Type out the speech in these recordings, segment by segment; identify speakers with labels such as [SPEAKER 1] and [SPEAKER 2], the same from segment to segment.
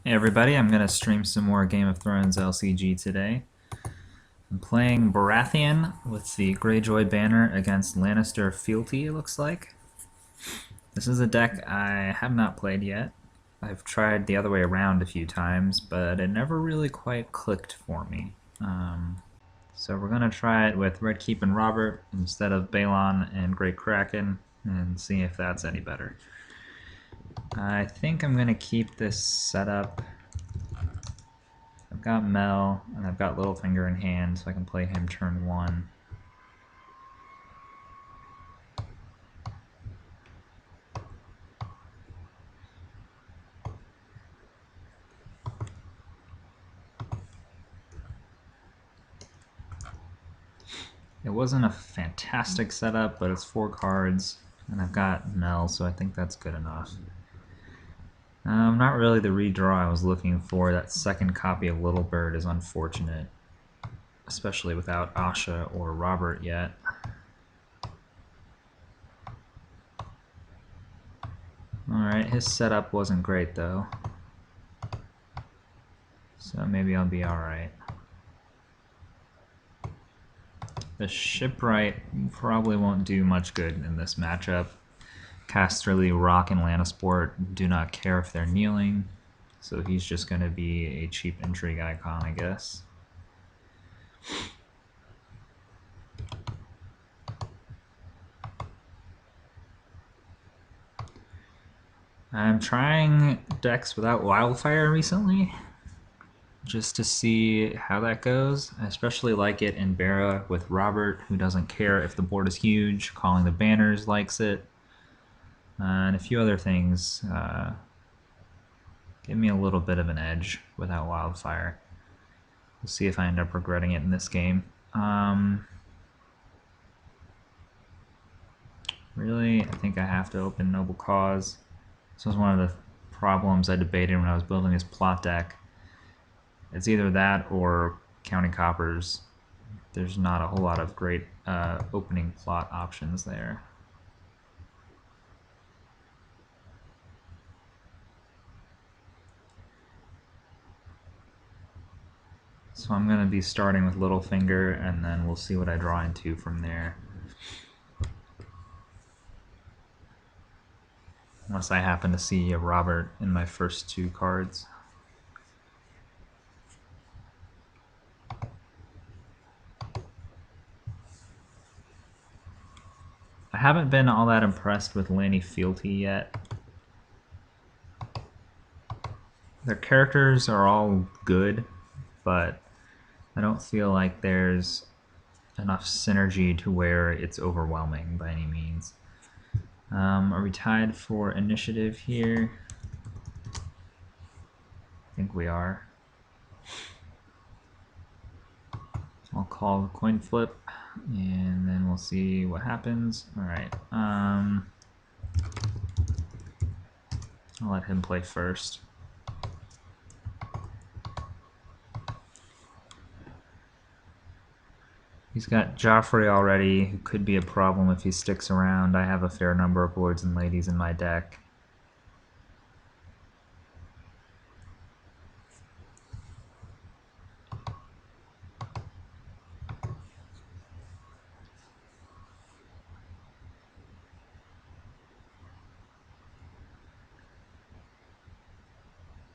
[SPEAKER 1] Hey everybody, I'm going to stream some more Game of Thrones LCG today. I'm playing Baratheon with the Greyjoy banner against Lannister Fealty, it looks like. This is a deck I have not played yet. I've tried the other way around a few times, but it never really quite clicked for me. So we're going to try it with Red Keep and Robert instead of Balon and Great Kraken and see if that's any better. I think I'm going to keep this setup. I've got Mel, and I've got Littlefinger in hand, so I can play him turn 1. It wasn't a fantastic setup, but it's 4 cards, and I've got Mel, so I think that's good enough. Not really the redraw I was looking for. That second copy of Little Bird is unfortunate, especially without Asha or Robert yet. Alright, his setup wasn't great though, so maybe I'll be alright. The Shipwright probably won't do much good in this matchup. Casterly, Rock, and Lannisport do not care if they're kneeling, so he's just going to be a cheap intrigue icon, I guess. I'm trying decks without Wildfire recently, just to see how that goes. I especially like it in Bara with Robert, who doesn't care if the board is huge. Calling the Banners likes it. And a few other things give me a little bit of an edge without Wildfire. We'll see if I end up regretting it in this game. Really, I think I have to open Noble Cause. This was one of the problems I debated when I was building this plot deck. It's either that or counting coppers. There's not a whole lot of great opening plot options there. So I'm going to be starting with Littlefinger, and then we'll see what I draw into from there. Unless I happen to see a Robert in my first 2 cards. I haven't been all that impressed with Lanni Fealty yet. Their characters are all good, but I don't feel like there's enough synergy to where it's overwhelming by any means. Are we tied for initiative here? I think we are. I'll call the coin flip, and then we'll see what happens. Alright, I'll let him play first. He's got Joffrey already, who could be a problem if he sticks around. I have a fair number of lords and ladies in my deck.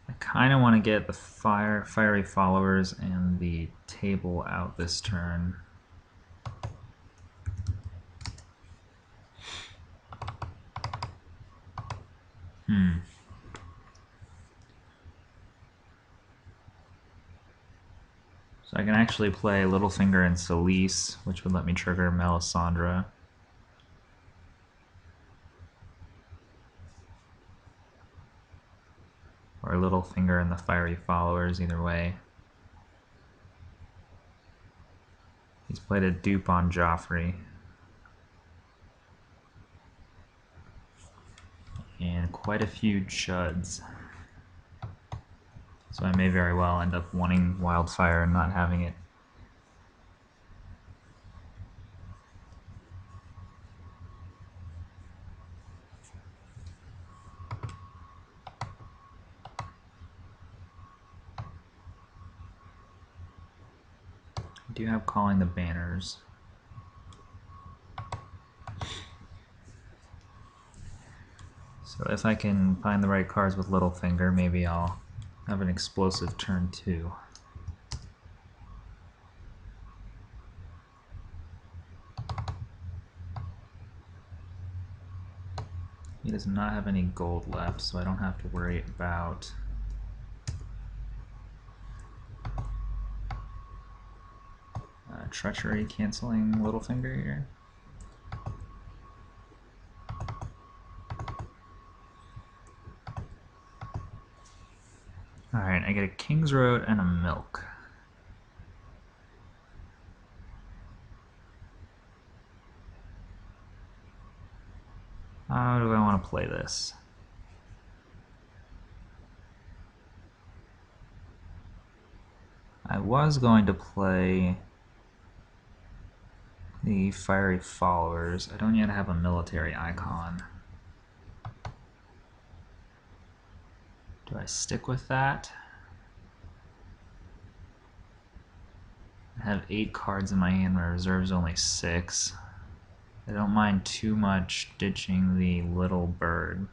[SPEAKER 1] I kind of want to get the fiery followers and the table out this turn. So I can actually play Littlefinger and Selyse, which would let me trigger Melisandre. Or Littlefinger and the Fiery Followers, either way. He's played a dupe on Joffrey. And quite a few Chuds. So I may very well end up wanting Wildfire and not having it. do have calling the banners. So if I can find the right cards with Littlefinger, maybe I'll have an explosive turn 2. He does not have any gold left, so I don't have to worry about treachery canceling Littlefinger here. Alright, I get a King's Road and a Milk. How do I want to play this? I was going to play the Fiery Followers. I don't yet have a military icon. Do I stick with that? I have 8 cards in my hand, my reserve's only 6. I don't mind too much ditching the little bird.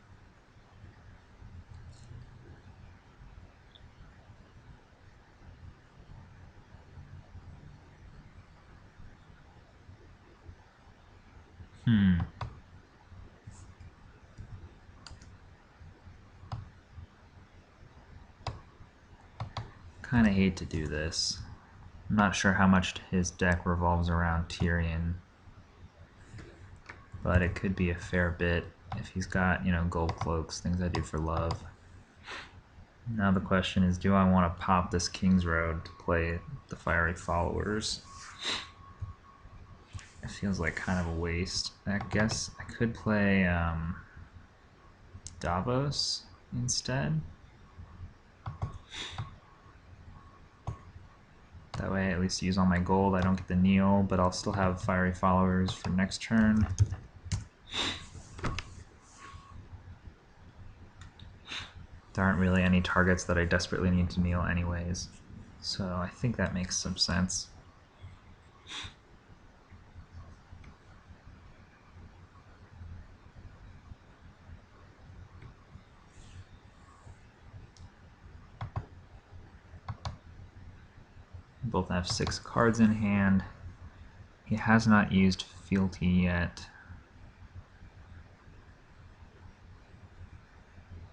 [SPEAKER 1] Kinda hate to do this. I'm not sure how much his deck revolves around Tyrion, but it could be a fair bit if he's got, you know, gold cloaks, things I do for love. Now the question is, do I want to pop this King's Road to play the Fiery Followers? It feels like kind of a waste. I guess I could play Davos instead. That way I at least use all my gold. I don't get the kneel, but I'll still have Fiery Followers for next turn. There aren't really any targets that I desperately need to kneel anyways, so I think that makes some sense. Both have 6 cards in hand. He has not used Fealty yet.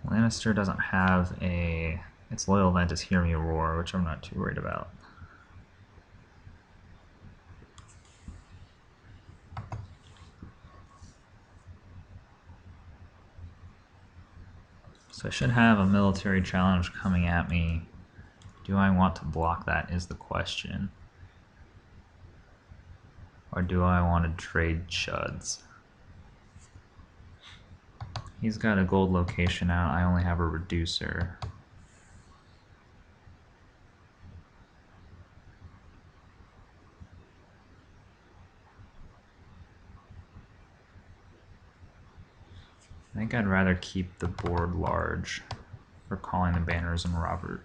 [SPEAKER 1] Lannister doesn't have a... Its loyal event is Hear Me Roar, which I'm not too worried about. So I should have a military challenge coming at me. Do I want to block that is the question. Or do I want to trade Chuds? He's got a gold location out, I only have a reducer. I think I'd rather keep the board large for calling the banners and Robert.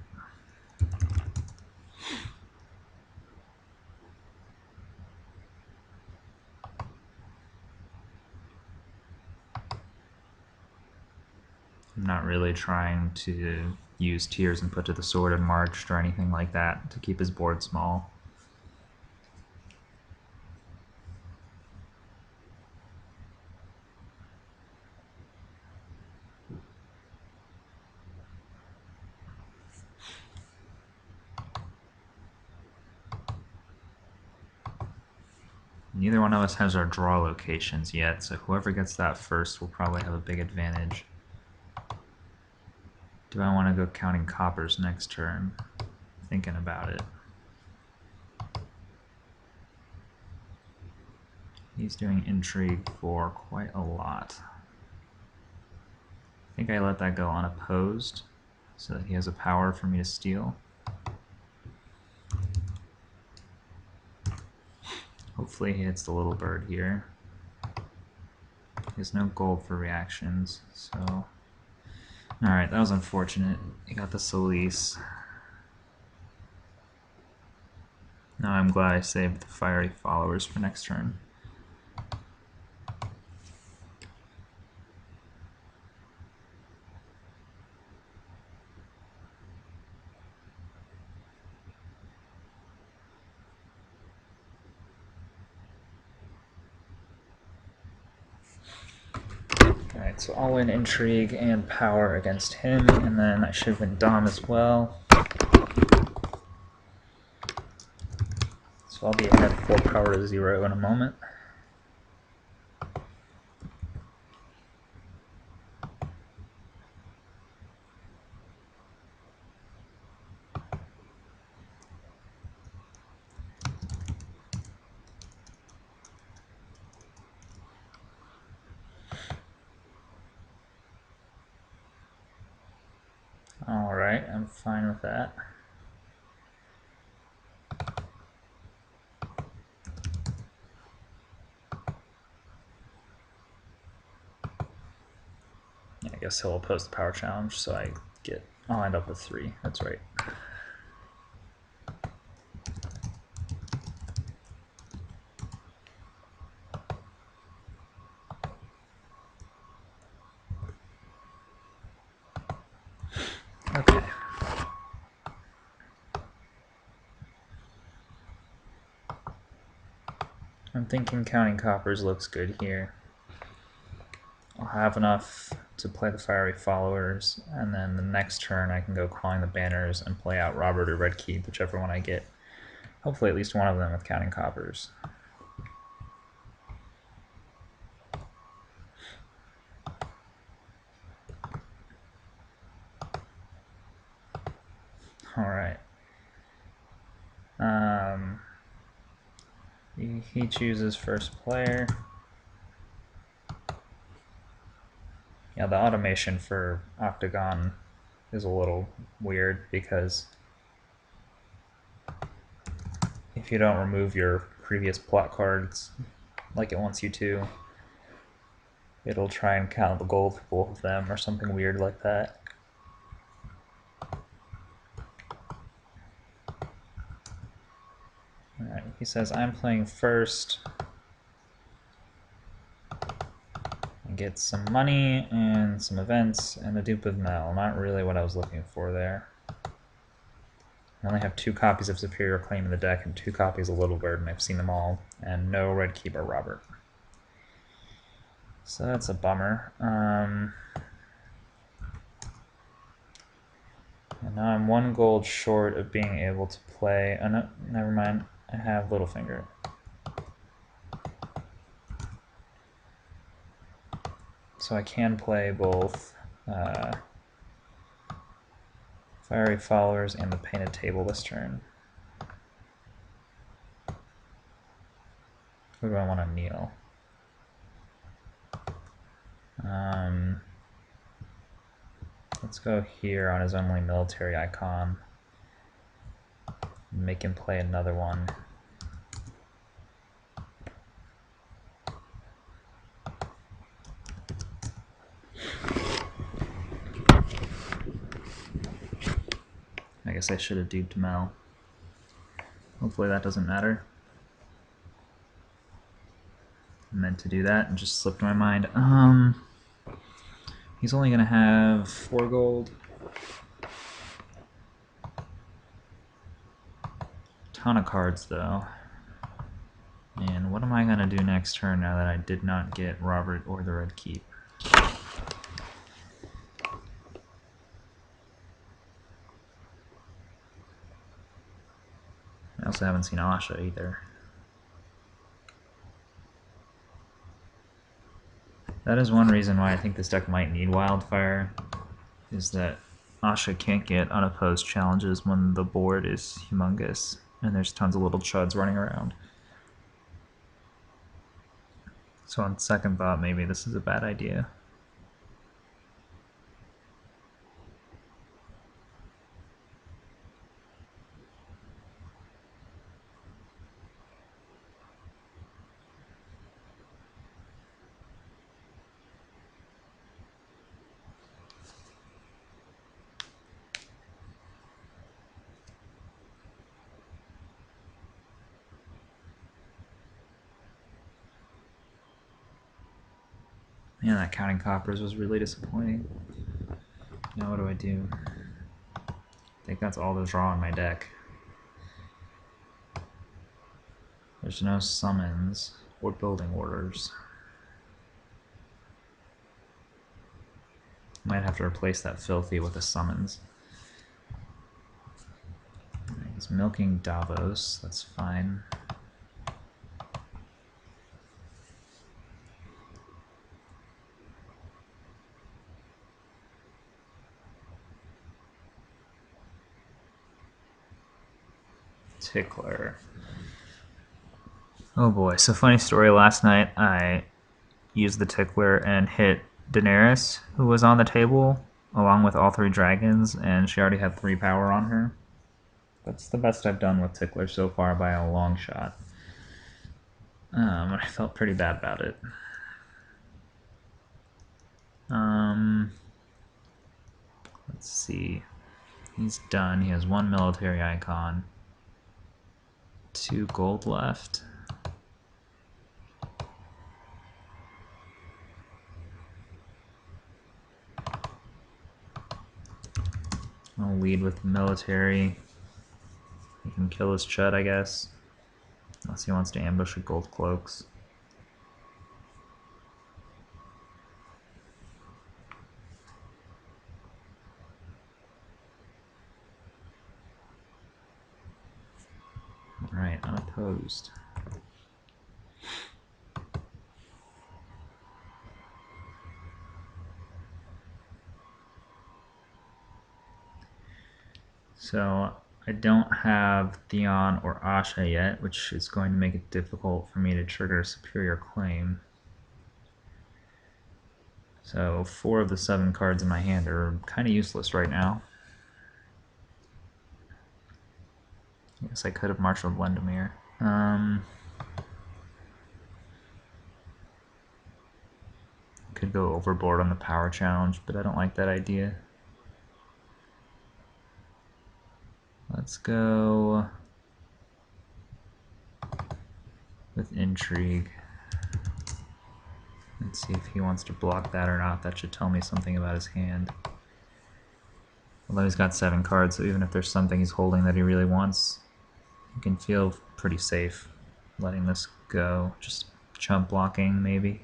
[SPEAKER 1] I'm not really trying to use Tears and Put to the Sword and Marched or anything like that to keep his board small. Neither one of us has our draw locations yet, so whoever gets that first will probably have a big advantage. Do I want to go counting coppers next turn? Thinking about it. He's doing intrigue for quite a lot. I think I let that go unopposed so that he has a power for me to steal. Hopefully he hits the little bird here. He has no gold for reactions, so... Alright, that was unfortunate. He got the Solis. Now I'm glad I saved the fiery followers for next turn. Alright, so I'll win Intrigue and Power against him, and then I should win Dom as well. So I'll be ahead 4 power to 0 in a moment. Alright, I'm fine with that. I guess he'll oppose the power challenge, so I'll end up with 3. That's right. Okay. I'm thinking counting coppers looks good here. I'll have enough to play the fiery followers, and then the next turn I can go calling the banners and play out Robert or Red Keep, whichever one I get. Hopefully at least one of them with counting coppers. Alright. He chooses first player. Yeah, the automation for Octagon is a little weird because if you don't remove your previous plot cards like it wants you to, it'll try and count the gold for both of them or something weird like that. Alright, he says I'm playing first. I get some money and some events and a dupe of Mel. Not really what I was looking for there. I only have 2 copies of Superior Claim in the deck and 2 copies of Little Bird, and I've seen them all, and no Red Keep or Robert. So that's a bummer. And now I'm 1 gold short of being able to play. Oh no, never mind. I have Littlefinger. So I can play both Fiery Followers and the Painted Table this turn. Who do I want to kneel? Let's go here on his only military icon. Make him play another one. I guess I should have duped Mel. Hopefully that doesn't matter. I meant to do that and just slipped my mind. He's only gonna have 4 gold. Ton of cards though. And what am I gonna do next turn now that I did not get Robert or the Red Keep? I also haven't seen Asha either. That is one reason why I think this deck might need Wildfire, is that Asha can't get unopposed challenges when the board is humongous and there's tons of little chuds running around. So on second thought, maybe this is a bad idea. Man, that counting coppers was really disappointing. Now what do I do? I think that's all the draw on my deck. There's no summons or building orders. Might have to replace that Fealty with a summons. He's milking Davos, that's fine. Tickler. Oh boy, so funny story, last night I used the Tickler and hit Daenerys, who was on the table, along with all 3 dragons, and she already had 3 power on her. That's the best I've done with Tickler so far by a long shot. I felt pretty bad about it. Let's see. He's done. He has 1 military icon. 2 gold left. I'll lead with military. He can kill his Chud, I guess. Unless he wants to ambush with gold cloaks. Alright, unopposed. So I don't have Theon or Asha yet, which is going to make it difficult for me to trigger a superior claim. So 4 of the 7 cards in my hand are kind of useless right now. I guess I could have marshaled Wendemir. Could go overboard on the power challenge, but I don't like that idea. Let's go with Intrigue. Let's see if he wants to block that or not. That should tell me something about his hand. Although he's got 7 cards, so even if there's something he's holding that he really wants, you can feel pretty safe letting this go. Just chump blocking, maybe.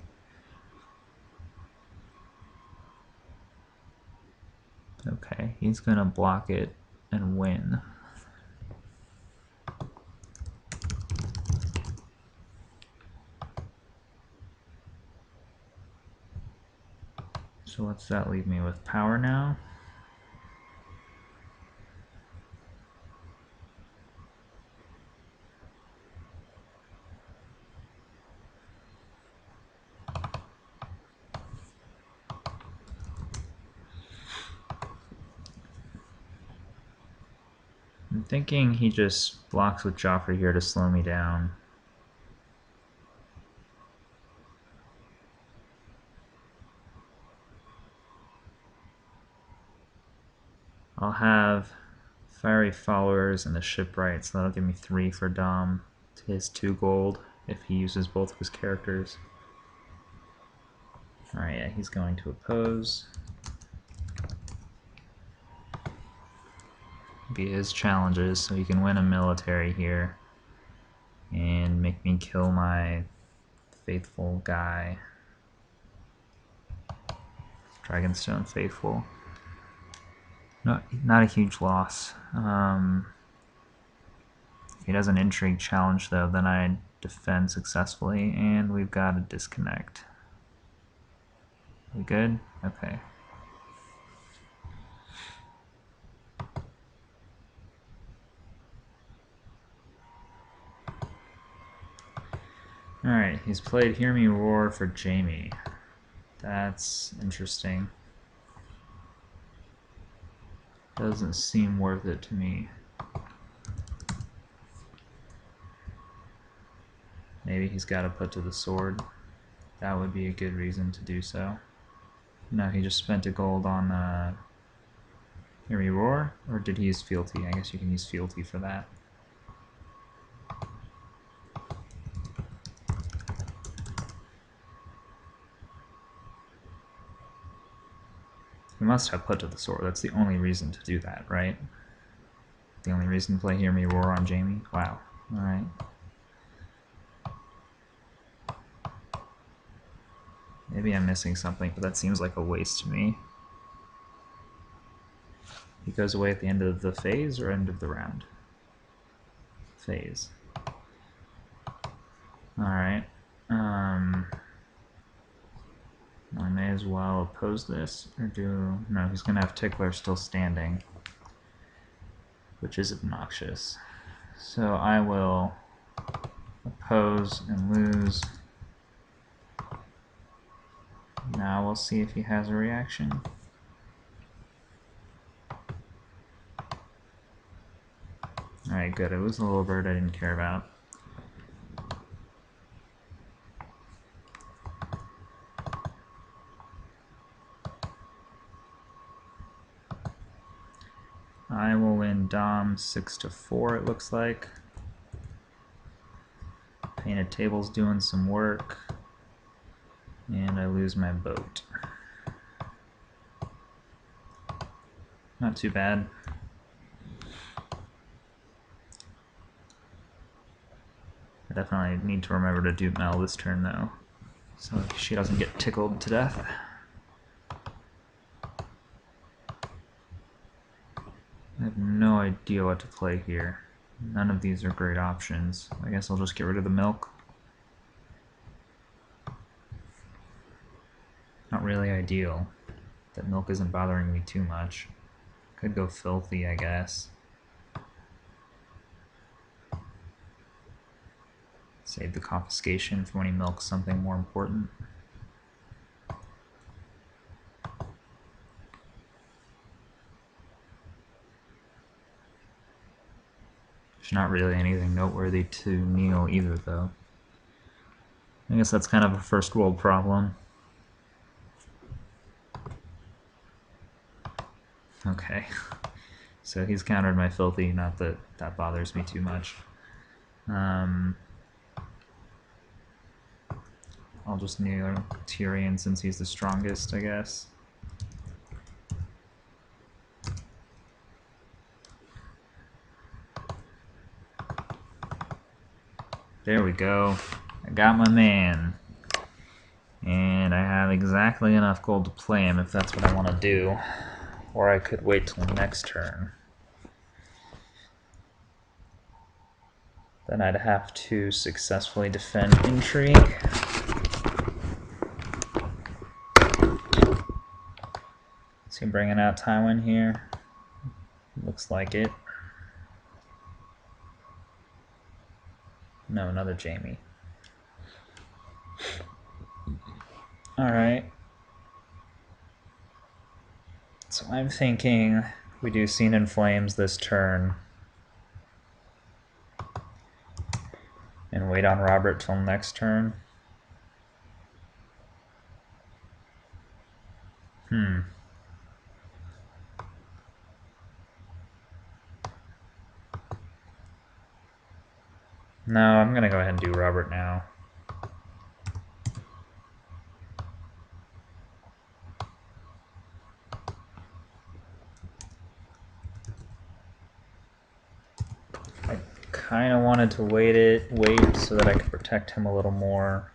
[SPEAKER 1] Okay, he's gonna block it and win. So what's that leave me with? Power now? I'm thinking he just blocks with Joffrey here to slow me down. I'll have Fiery Followers and the Shipwright, so that'll give me 3 for Dom to his 2 gold if he uses both of his characters. Alright, yeah, he's going to oppose. Be his challenges, so he can win a military here and make me kill my faithful guy. Dragonstone Faithful. Not a huge loss. If he does an Intrigue challenge, though, then I defend successfully, and we've got a disconnect. We good? Okay. Alright, he's played Hear Me Roar for Jaime. That's interesting. Doesn't seem worth it to me. Maybe he's got to put to the sword. That would be a good reason to do so. No, he just spent a gold on Hear Me Roar, or did he use Fealty? I guess you can use Fealty for that. must have put to the sword. That's the only reason to do that, right? The only reason to play Hear Me Roar on Jaime? Wow. Alright. Maybe I'm missing something, but that seems like a waste to me. He goes away at the end of the phase or end of the round? Phase. Alright. I may as well oppose this, or do... No, he's going to have Tickler still standing, which is obnoxious. So I will oppose and lose. Now we'll see if he has a reaction. Alright, good. It was a little bird I didn't care about. I will win Dom 6-4, it looks like. Painted Table's doing some work. And I lose my boat. Not too bad. I definitely need to remember to do Mel this turn, though, so she doesn't get tickled to death. I have no idea what to play here. None of these are great options. I guess I'll just get rid of the milk. Not really ideal. That milk isn't bothering me too much. Could go Fealty, I guess. Save the confiscation for when he milks something more important. There's not really anything noteworthy to kneel either, though. I guess that's kind of a first world problem. Okay, so he's countered my Fealty, not that that bothers me too much. I'll just kneel Tyrion since he's the strongest, I guess. There we go. I got my man. And I have exactly enough gold to play him if that's what I want to do. Or I could wait till next turn. Then I'd have to successfully defend Intrigue. Is he bringing out Tywin here? Looks like it. No, another Jaime. Alright. So I'm thinking we do Scene in Flames this turn. And wait on Robert till next turn. No, I'm gonna go ahead and do Robert now. I kind of wanted to wait so that I could protect him a little more.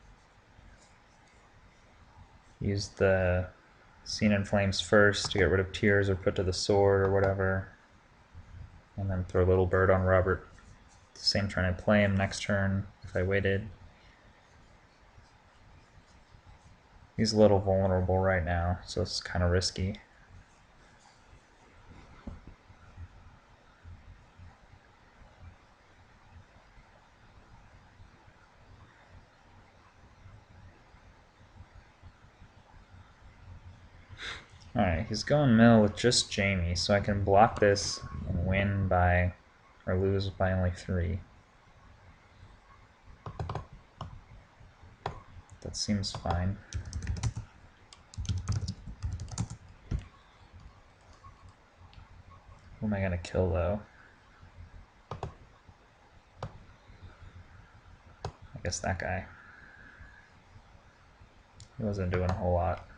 [SPEAKER 1] Use the Scene in Flames first to get rid of Tears or put to the sword or whatever. And then throw Little Bird on Robert. Same turn I'd play him next turn if I waited. He's a little vulnerable right now, so it's kind of risky. Alright, he's going mill with just Jaime, so I can block this and win by, or lose by only 3. That seems fine. Who am I gonna kill though? I guess that guy. He wasn't doing a whole lot.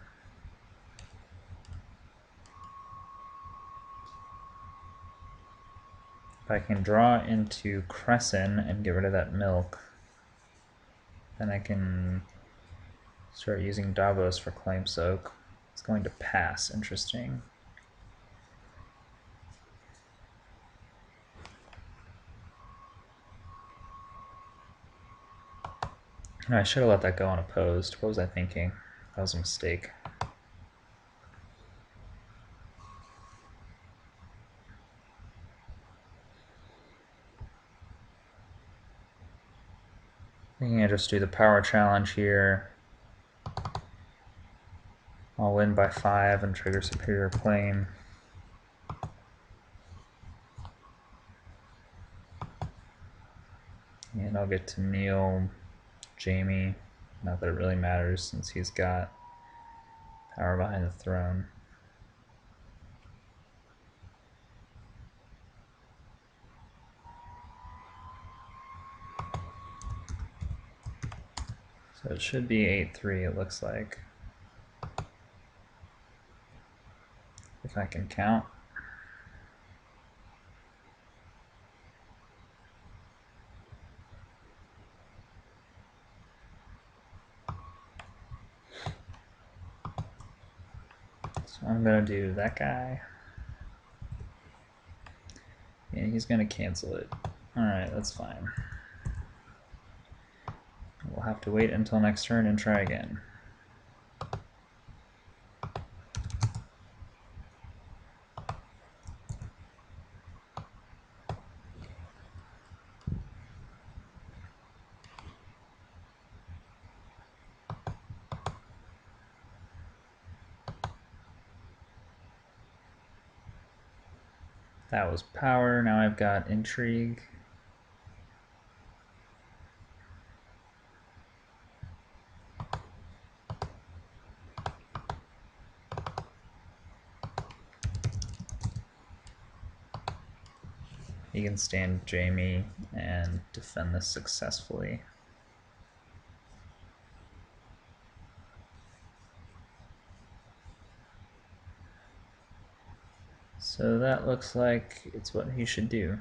[SPEAKER 1] If I can draw into Crescent and get rid of that milk, then I can start using Davos for Claim Soak. It's going to pass. Interesting. No, I should have let that go unopposed. What was I thinking? That was a mistake. Thinking I just do the power challenge here. I'll win by 5 and trigger Superior Claim. And I'll get to kneel Jaime. Not that it really matters since he's got power behind the throne. So it should be 8-3, it looks like. If I can count. So I'm going to do that guy. Yeah, he's going to cancel it. Alright, that's fine. We'll have to wait until next turn and try again. That was power, now I've got intrigue. He can stand Jaime and defend this successfully. So that looks like it's what he should do.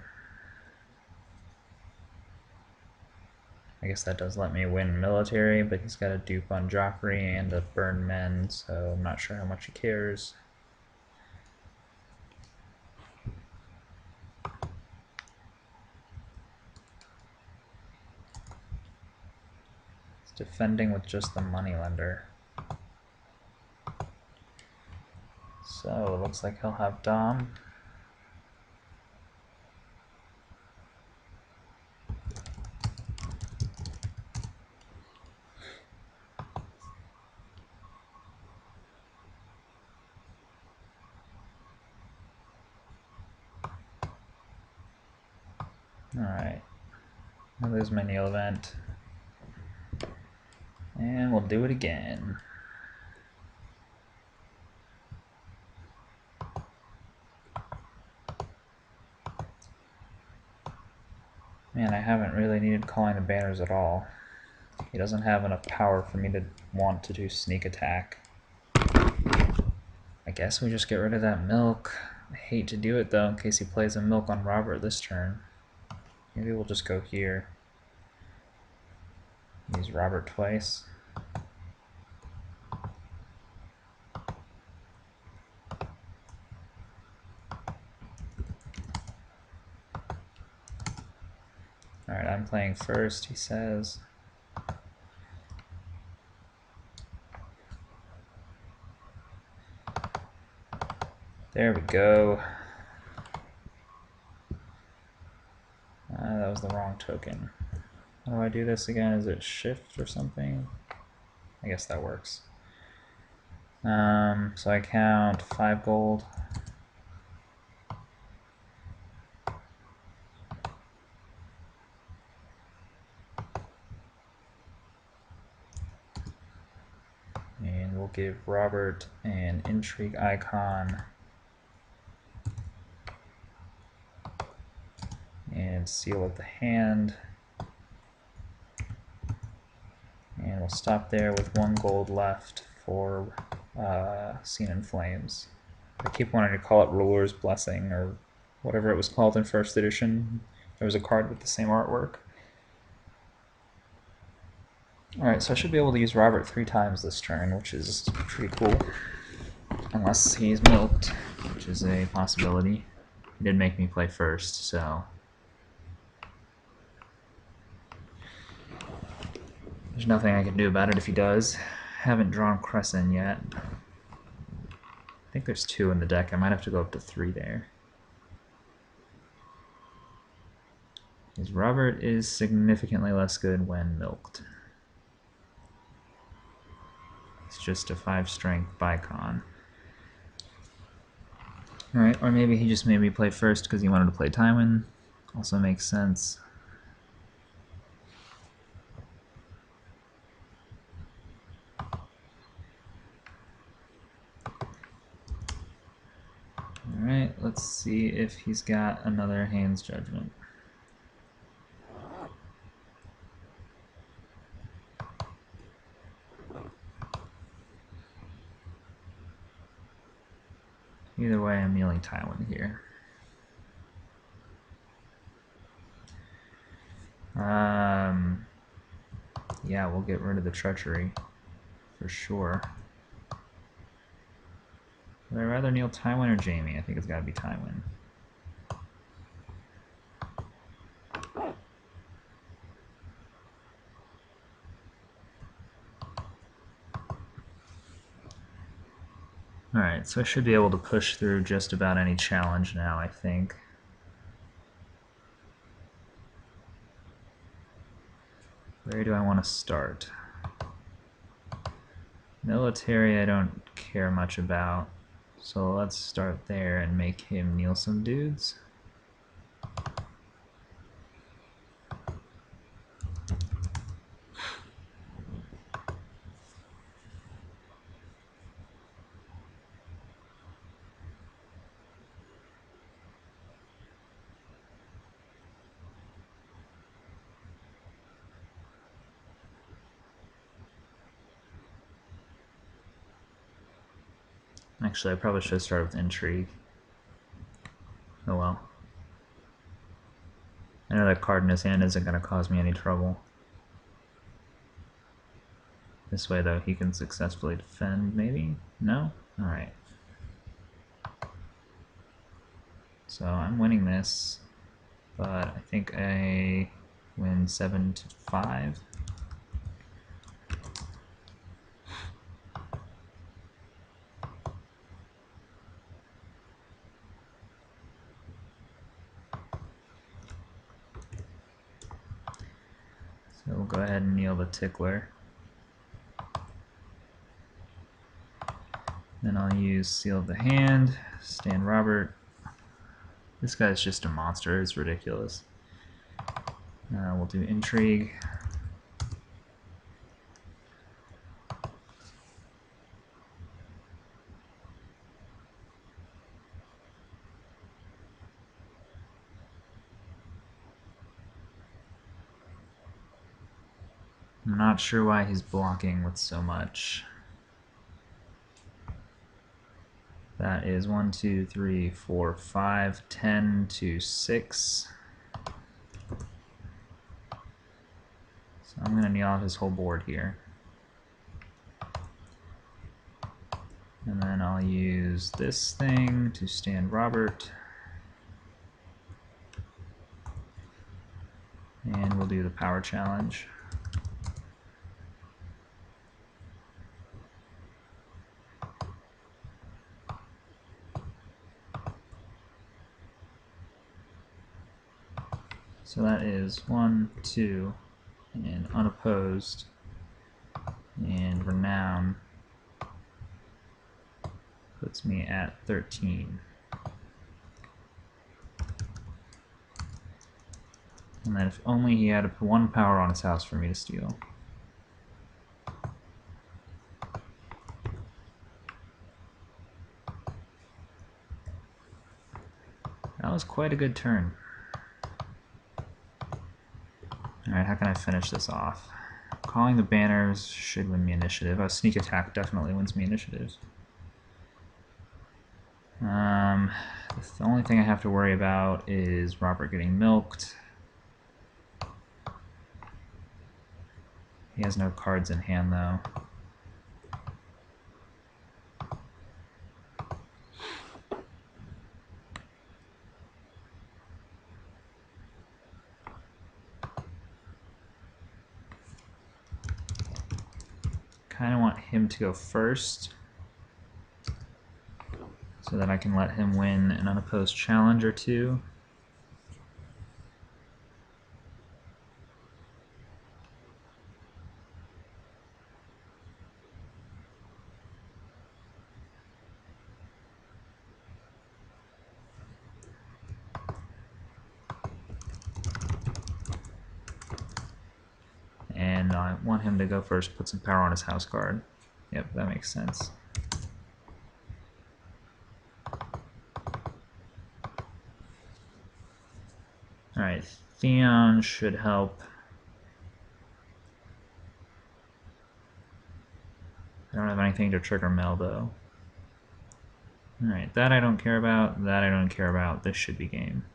[SPEAKER 1] I guess that does let me win military, but he's got a dupe on Joffrey and a burn men, so I'm not sure how much he cares. He's defending with just the moneylender. So it looks like he'll have Dom. Alright, I'll lose my kneel event. And we'll do it again. Man, I haven't really needed calling the banners at all. He doesn't have enough power for me to want to do sneak attack. I guess we just get rid of that milk. I hate to do it though, in case he plays a milk on Robert this turn. Maybe we'll just go here. Use Robert twice. Alright, I'm playing first, he says. There we go. That was the wrong token. How do I do this again? Is it shift or something? I guess that works. So I count 5 gold. And we'll give Robert an intrigue icon. And seal of the hand. And we'll stop there with 1 gold left for Scene in Flames. I keep wanting to call it Ruler's Blessing or whatever it was called in first edition. There was a card with the same artwork. Alright, so I should be able to use Robert 3 times this turn, which is pretty cool. Unless he's milked, which is a possibility. He did make me play first, so... there's nothing I can do about it if he does. Haven't drawn Crescent yet. I think there's 2 in the deck. I might have to go up to 3 there. Because Robert is significantly less good when milked. It's just a 5-strength Bicon. Alright, or maybe he just made me play first because he wanted to play Tywin. Also makes sense. Alright, let's see if he's got another Hand's Judgment. Either way, I'm kneeling Tywin here. Yeah, we'll get rid of the treachery for sure. Would I rather kneel Tywin or Jaime? I think it's got to be Tywin. Alright, so I should be able to push through just about any challenge now, I think. Where do I want to start? Military I don't care much about, so let's start there and make him kneel some dudes. Actually, I probably should have started with Intrigue. Oh well. I know that card in his hand isn't going to cause me any trouble. This way, though, he can successfully defend, maybe? No? Alright. So I'm winning this, but I think I win 7-5. So we'll go ahead and kneel the Tickler. Then I'll use Seal of the Hand, stand Robert. This guy's just a monster, it's ridiculous. We'll do Intrigue. I'm not sure why he's blocking with so much. That is 1, 2, 3, 4, 5, 10 to 6. So I'm going to kneel out his whole board here. And then I'll use this thing to stand Robert. And we'll do the power challenge. So that is 1, 2, and unopposed, and renown puts me at 13. And then if only he had 1 power on his house for me to steal. That was quite a good turn. Alright, how can I finish this off? Calling the banners should win me initiative. A sneak attack definitely wins me initiative. The only thing I have to worry about is Robert getting milked. He has no cards in hand, though. Kind of want him to go first so that I can let him win an unopposed challenge or two. And I want him to go first, put some power on his house card. Yep, that makes sense. Alright, Theon should help. I don't have anything to trigger Mel, though. Alright, that I don't care about, that I don't care about. This should be game.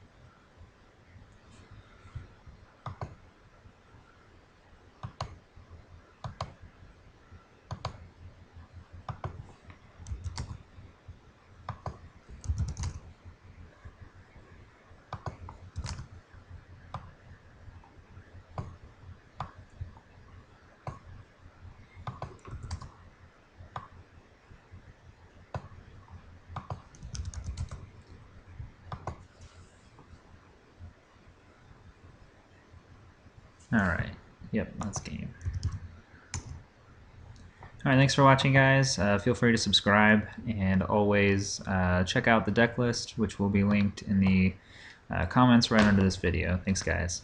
[SPEAKER 1] Alright, yep, that's game. Alright, thanks for watching, guys. Feel free to subscribe, and always check out the deck list, which will be linked in the comments right under this video. Thanks, guys.